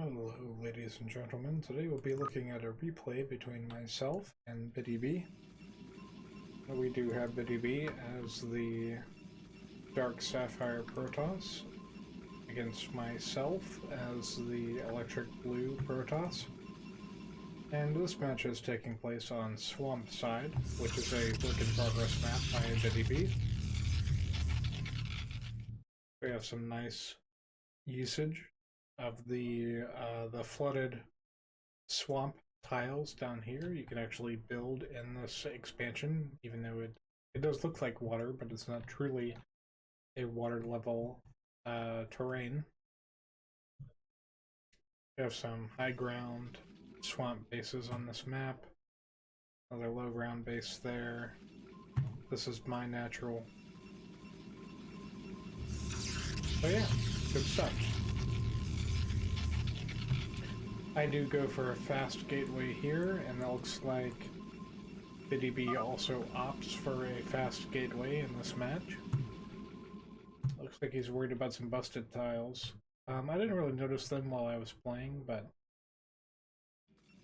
Hello, ladies and gentlemen. Today we'll be looking at a replay between myself and Btyb. We do have Btyb as the Dark Sapphire Protoss against myself as the Electric Blue Protoss. And this match is taking place on Swampside, which is a work-in-progress map by Btyb. We have some nice usage of the flooded swamp tiles down here. You can actually build in this expansion, even though it does look like water, but it's not truly a water level terrain. We have some high ground swamp bases on this map. Another low ground base there. This is my natural. So yeah, good stuff. I do go for a fast gateway here, and it looks like Btyb also opts for a fast gateway in this match. Looks like he's worried about some busted tiles. I didn't really notice them while I was playing, but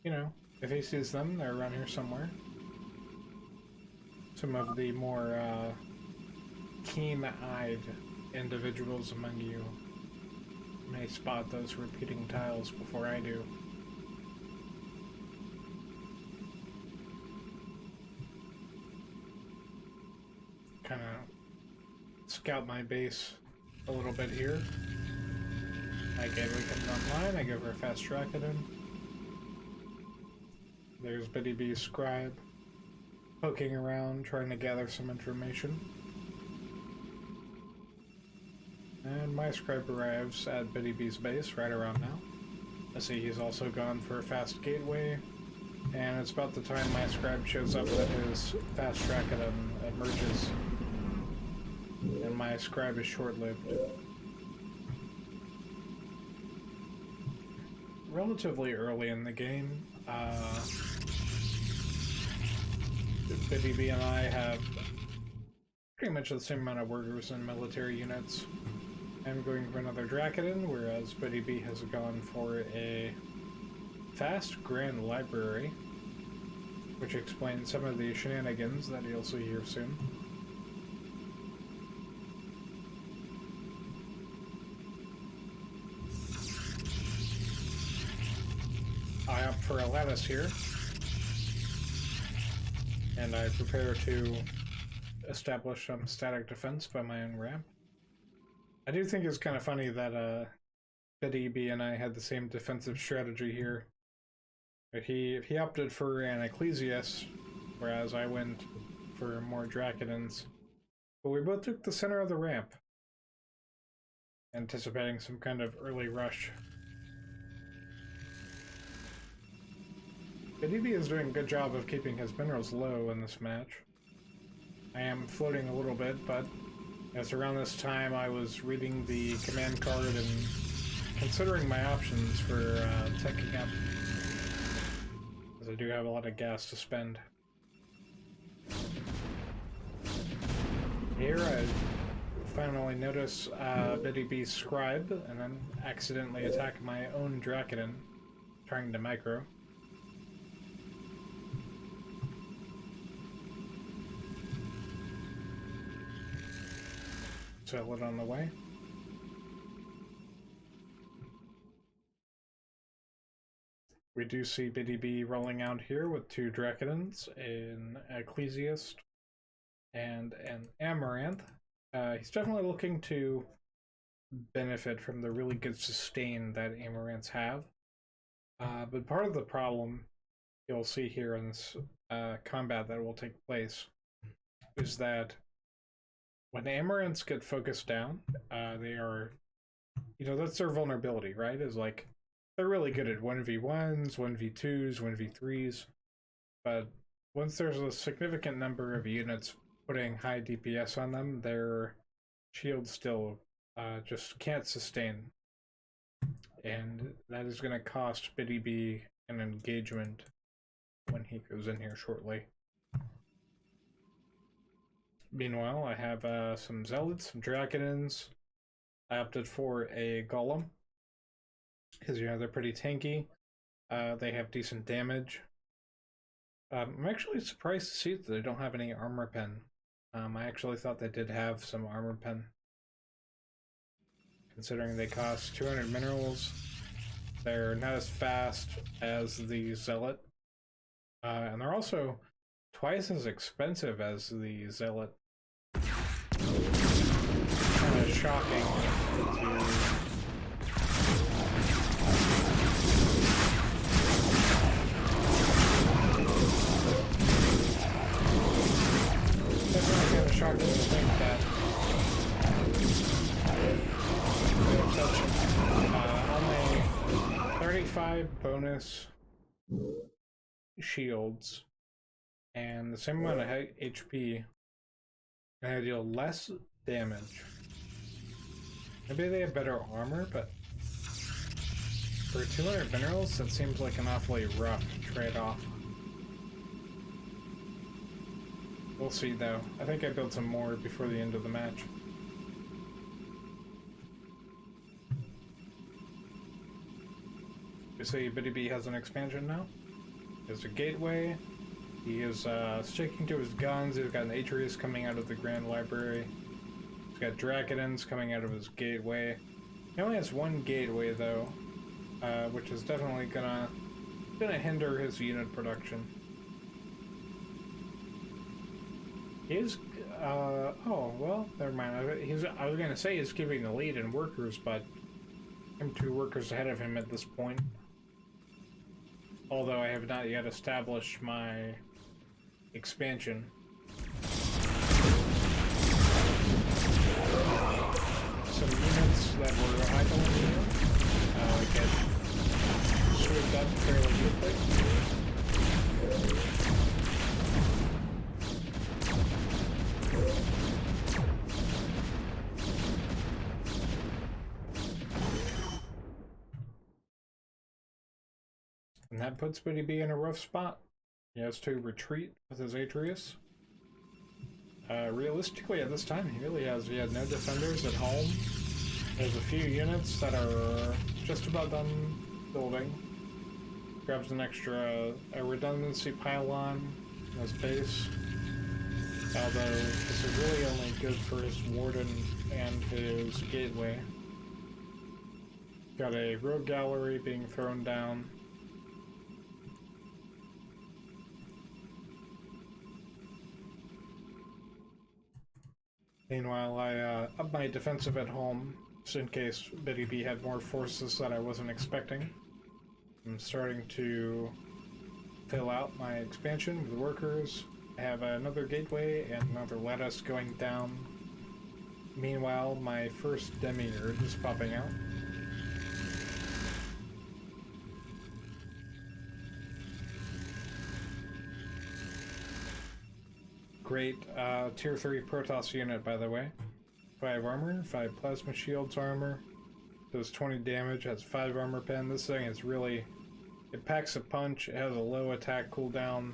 you know, if he sees them, they're around here somewhere. Some of the more keen-eyed individuals among you may spot those repeating tiles before I do. Kind of scout my base a little bit here. My gateway comes online, I go for a fast track at him. There's Btyb's scribe poking around, trying to gather some information. And my scribe arrives at Btyb's base right around now. I see he's also gone for a fast gateway, and it's about the time my scribe shows up that his fast track at him emerges. And my scribe is short-lived. Relatively early in the game, Btyb and I have pretty much the same amount of workers and military units. I'm going for another Dracodon, whereas Btyb has gone for a fast Grand Library, which explains some of the shenanigans that you'll see here soon. I opt for a lattice here, and I prepare to establish some static defense by my own ramp. I do think it's kind of funny that Btyb and I had the same defensive strategy here. He opted for an Ecclesiast, whereas I went for more Dracodons. But we both took the center of the ramp, anticipating some kind of early rush. Btyb is doing a good job of keeping his minerals low in this match. I am floating a little bit, but as around this time I was reading the command card and considering my options for teching up, as I do have a lot of gas to spend. Here I finally notice Btyb's scribe, and then accidentally attack my own Dracodon, trying to micro. Sell it on the way. We do see Btyb rolling out here with two Dracodons, an Ecclesiast and an Amaranth. He's definitely looking to benefit from the really good sustain that Amaranths have. But part of the problem you'll see here in this combat that will take place is that when Amaranths get focused down, they are, that's their vulnerability, right? Is like, they're really good at 1v1s, 1v2s, 1v3s, but once there's a significant number of units putting high DPS on them, their shield still just can't sustain. And that is going to cost Btyb an engagement when he goes in here shortly. Meanwhile, I have some Zealots, some Dracodons. I opted for a Golem. because, you know, they're pretty tanky. They have decent damage. I'm actually surprised to see that they don't have any armor pen. I actually thought they did have some armor pen, considering they cost 200 minerals. They're not as fast as the Zealot, and they're also twice as expensive as the Zealot. Kind of shocking to... Definitely kind of shocking to think that they have such only 35 bonus shields and the same amount of HP, and they deal less damage. Maybe they have better armor, but for 200 minerals, that seems like an awfully rough trade-off. We'll see, though. I think I built some more before the end of the match. You see, Btyb88 has an expansion now. There's a gateway. He is sticking to his guns. He's got an Atreus coming out of the Grand Library. He's got Dracodons coming out of his gateway. He only has one gateway, though, which is definitely gonna hinder his unit production. He's, oh, well, never mind. I was gonna say he's giving the lead in workers, but I'm 2 workers ahead of him at this point. Although I have not yet established my expansion. Some units that were idling here get swooped up fairly quickly. And that puts Btyb88 in a rough spot. He has to retreat with his Atreus. Realistically, at this time, he had no defenders at home. There's a few units that are just about done building. Grabs an extra redundancy pylon in his base. Although this is really only good for his warden and his gateway. Got a rogue gallery being thrown down. Meanwhile, I upped my defensive at home, just in case Btyb88 had more forces that I wasn't expecting. I'm starting to fill out my expansion with workers. I have another gateway and another lattice going down. Meanwhile, my first demiurge is popping out. Great tier 3 Protoss unit, by the way. 5 armor, 5 plasma shields armor, does 20 damage, has 5 armor pen. This thing is really, it packs a punch, it has a low attack cooldown,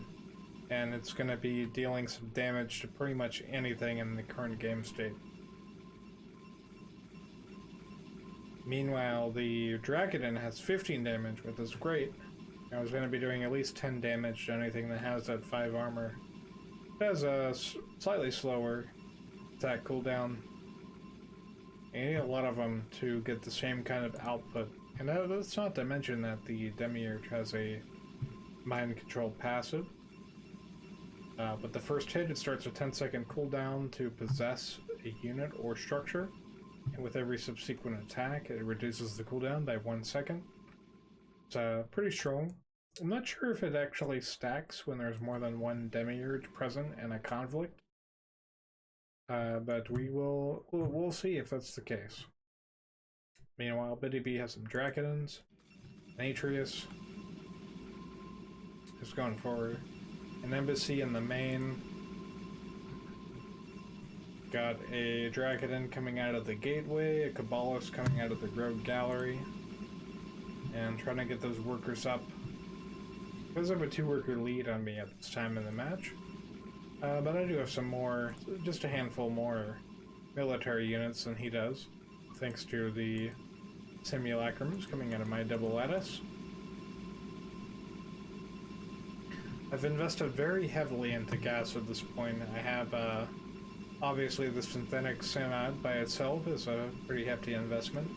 and it's going to be dealing some damage to pretty much anything in the current game state. Meanwhile, the Dracodon has 15 damage, which is great. I was going to be doing at least 10 damage to anything that has that 5 armor. It has a slightly slower attack cooldown. You need a lot of them to get the same kind of output. And that's not to mention that the Demiurge has a mind control passive. But the first hit, it starts a 10-second cooldown to possess a unit or structure. And with every subsequent attack, it reduces the cooldown by 1 second. It's pretty strong. I'm not sure if it actually stacks when there's more than one Demiurge present in a conflict. But we'll see if that's the case. Meanwhile, Btyb88 has some Dracodons. Atreus is going forward. An embassy in the main. Got a Dracodon coming out of the gateway, a Cabalist coming out of the rogue gallery. And trying to get those workers up. Because I have a 2-worker lead on me at this time in the match. But I do have some more, just a handful more military units than he does, thanks to the simulacrums coming out of my double lattice. I've invested very heavily into gas at this point. I have, obviously the synthetic sim ad by itself is a pretty hefty investment.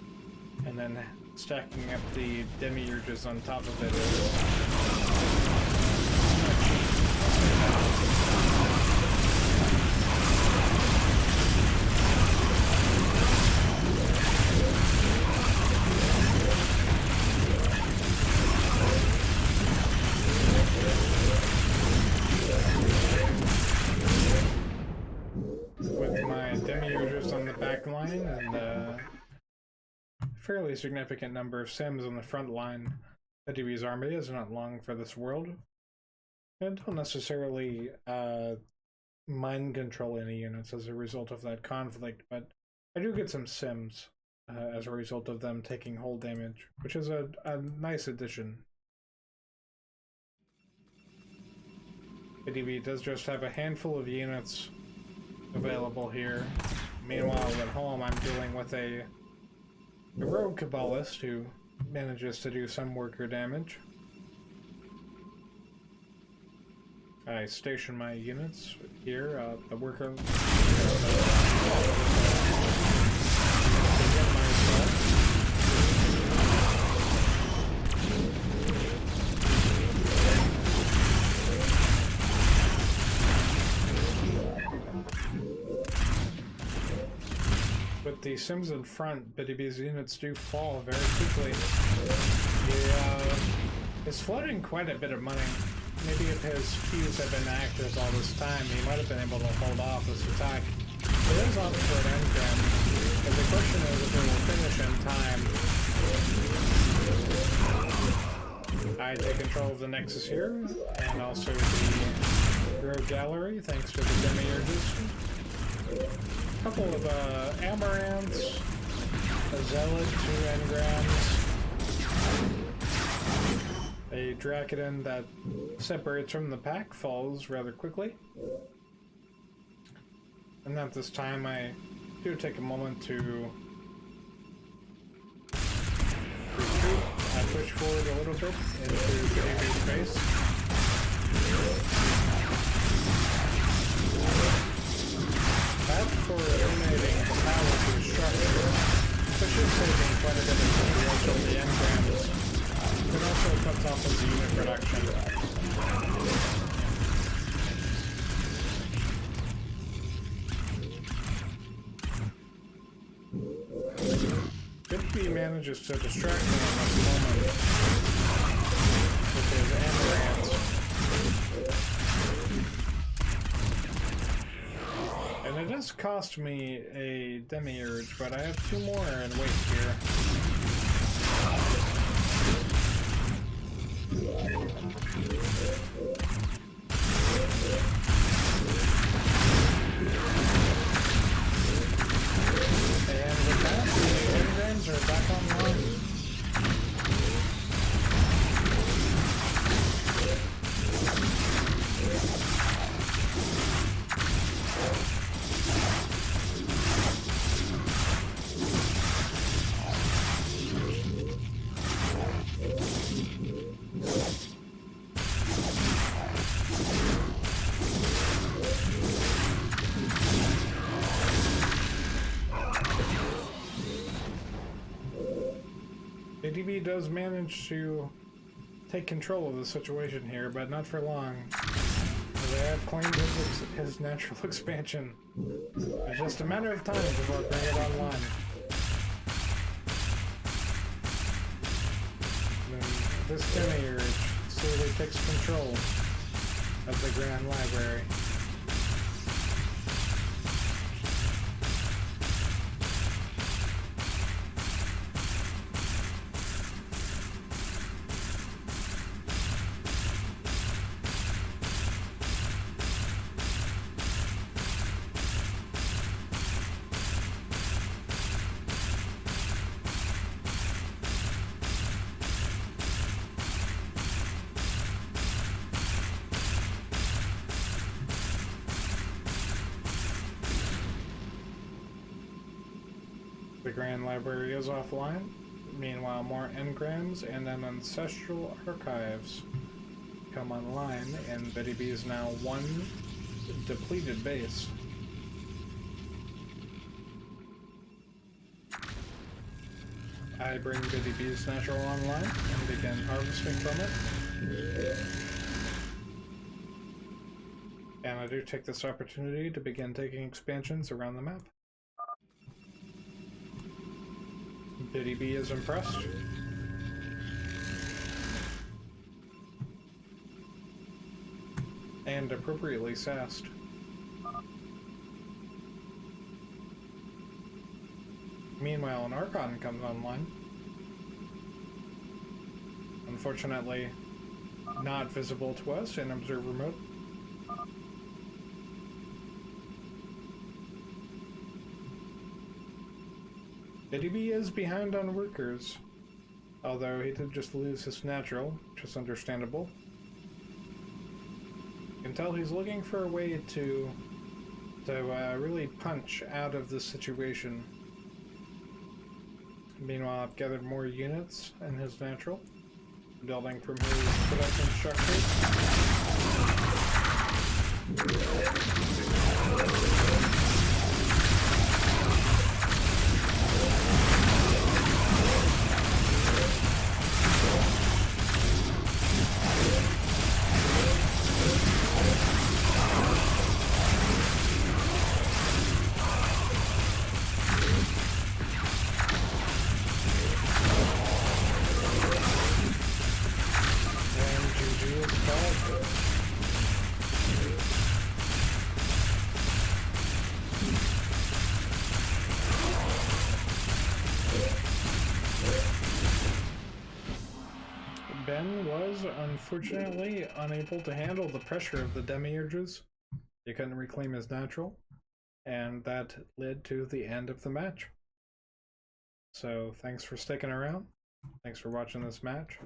And then stacking up the demiurges on top of it is... With my demiurges on the back line and a fairly significant number of sims on the front line, Btyb88's army is not long for this world. I don't necessarily mind control any units as a result of that conflict, but I do get some sims as a result of them taking hull damage, which is a nice addition. Btyb88 does just have a handful of units available here. Meanwhile, at home, I'm dealing with a rogue Kabbalist who manages to do some worker damage. I station my units here. The worker... With the sims in front, Btyb88's units do fall very quickly. He is floating quite a bit of money. Maybe if his Qs had been active all this time, he might have been able to hold off this attack. It is on for an engram, but the question is if it will finish in time. I take control of the Nexus here, and also the Rogue Gallery, thanks to the Demiurges. A couple of Amaranths, a Zealot, 2 engrams, a Dracodon that separates from the pack, falls rather quickly. And at this time I do take a moment to retreat. I push forward a little bit into Btyb88's base. That's for eliminating the power to the structure, which is saving quite a bit of material from the engrams. It also cuts off his unit production. Btyb88 manages to distract me in this moment with his amaranths. And it does cost me a demiurge, but I have 2 more in wait here. And with that, the engrams are back online. Btyb88 does manage to take control of the situation here, but not for long. They have claimed his natural expansion. It's just a matter of time before I bring it online. And this demiurge slowly takes control of the Grand Library. The Grand Library is offline. Meanwhile, more engrams and an ancestral archives come online, and Btyb is now one depleted base. I bring Btyb's natural online and begin harvesting from it. And I do take this opportunity to begin taking expansions around the map. Btyb is impressed. And appropriately sassed. Meanwhile, an Archon comes online. Unfortunately, not visible to us in observer mode. Btyb is behind on workers, although he did just lose his natural, which is understandable. You can tell he's looking for a way to really punch out of this situation. Meanwhile, I've gathered more units in his natural, building from his production structure. Ben was unfortunately unable to handle the pressure of the demiurges. He couldn't reclaim his natural, and that led to the end of the match. So thanks for sticking around. Thanks for watching this match.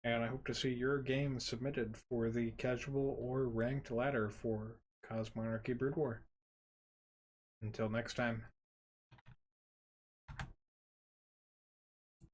And I hope to see your game submitted for the casual or ranked ladder for Cosmonarchy Brood War. Until next time.